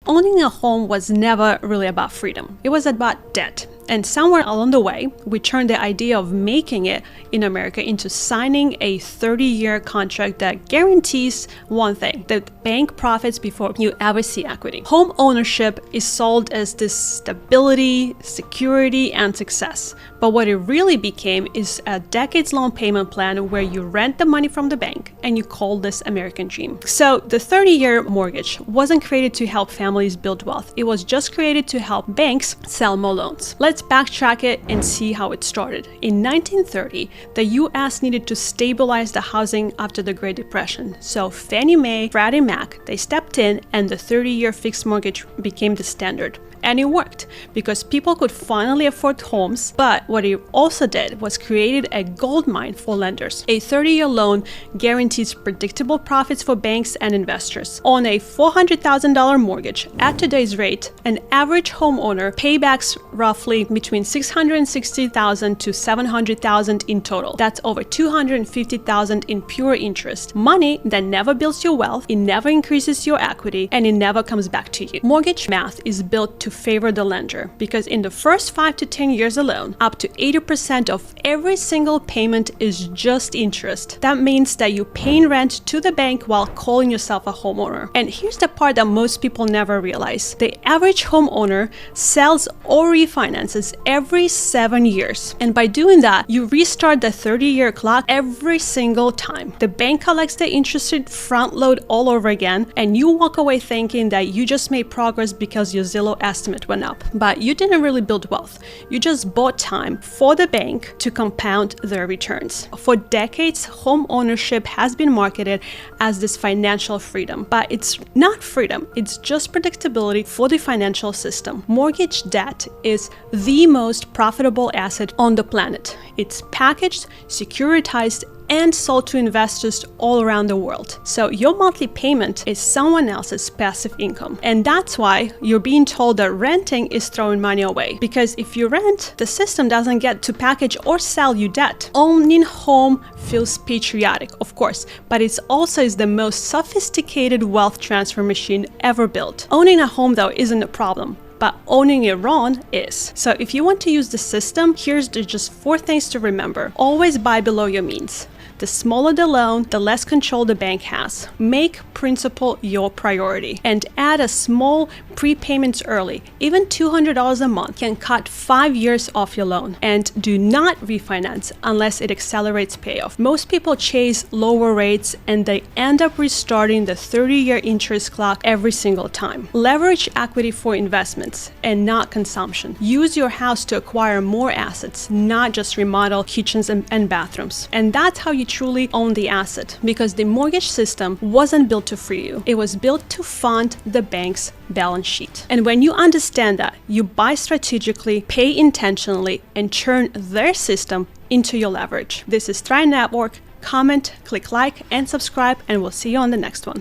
owning a home was never really about freedom. It was about debt. And somewhere along the way, we turned the idea of making it in America into signing a 30-year contract that guarantees one thing: the bank profits before you ever see equity. Home ownership is sold as this stability, security, and success. But what it really became is a decades-long payment plan where you rent the money from the bank and you call this American dream. So the 30-year mortgage wasn't created to help families build wealth. It was just created to help banks sell more loans. Let's backtrack it and see how it started. In 1930, the US needed to stabilize the housing after the Great Depression. So Fannie Mae, Freddie Mac, they stepped in and the 30-year fixed mortgage became the standard. And it worked because people could finally afford homes. But what it also did was created a goldmine for lenders. A 30-year loan guarantees predictable profits for banks and investors. On a $400,000 mortgage, at today's rate, an average homeowner paybacks roughly between $660,000 to $700,000 in total. That's over $250,000 in pure interest. Money that never builds your wealth, it never increases your equity, and it never comes back to you. Mortgage math is built to favor the lender because in the first 5 to 10 years alone, up to 80% of every single payment is just interest. That means that you're paying rent to the bank while calling yourself a homeowner. And here's the part that most people never realize. The average homeowner sells or refinances every 7 years. And by doing that, you restart the 30-year clock every single time. The bank collects the interest rate front load all over again, and you walk away thinking that you just made progress because your Zillow estimate went up. But you didn't really build wealth. You just bought time for the bank to compound their returns. For decades, home ownership has been marketed as this financial freedom, but it's not freedom. It's just predictability for the financial system. Mortgage debt is the most profitable asset on the planet. It's packaged, securitized, and sold to investors all around the world. So your monthly payment is someone else's passive income. And that's why you're being told that renting is throwing money away. Because if you rent, the system doesn't get to package or sell you debt. Owning home feels patriotic, of course, but it also is the most sophisticated wealth transfer machine ever built. Owning a home, though, isn't a problem, but owning it wrong is. So if you want to use the system, here's just 4 things to remember. Always buy below your means. The smaller the loan, the less control the bank has. Make principal your priority and add a small prepayments early. Even $200 a month can cut 5 years off your loan. And do not refinance unless it accelerates payoff. Most people chase lower rates and they end up restarting the 30-year interest clock every single time. Leverage equity for investments and not consumption. Use your house to acquire more assets, not just remodel kitchens and bathrooms. And that's how you truly own the asset, because the mortgage system wasn't built to free you. It was built to fund the bank's balance sheet. And when you understand that, you buy strategically, pay intentionally, and turn their system into your leverage. This is Thrive Network. Comment, click like, and subscribe, and we'll see you on the next one.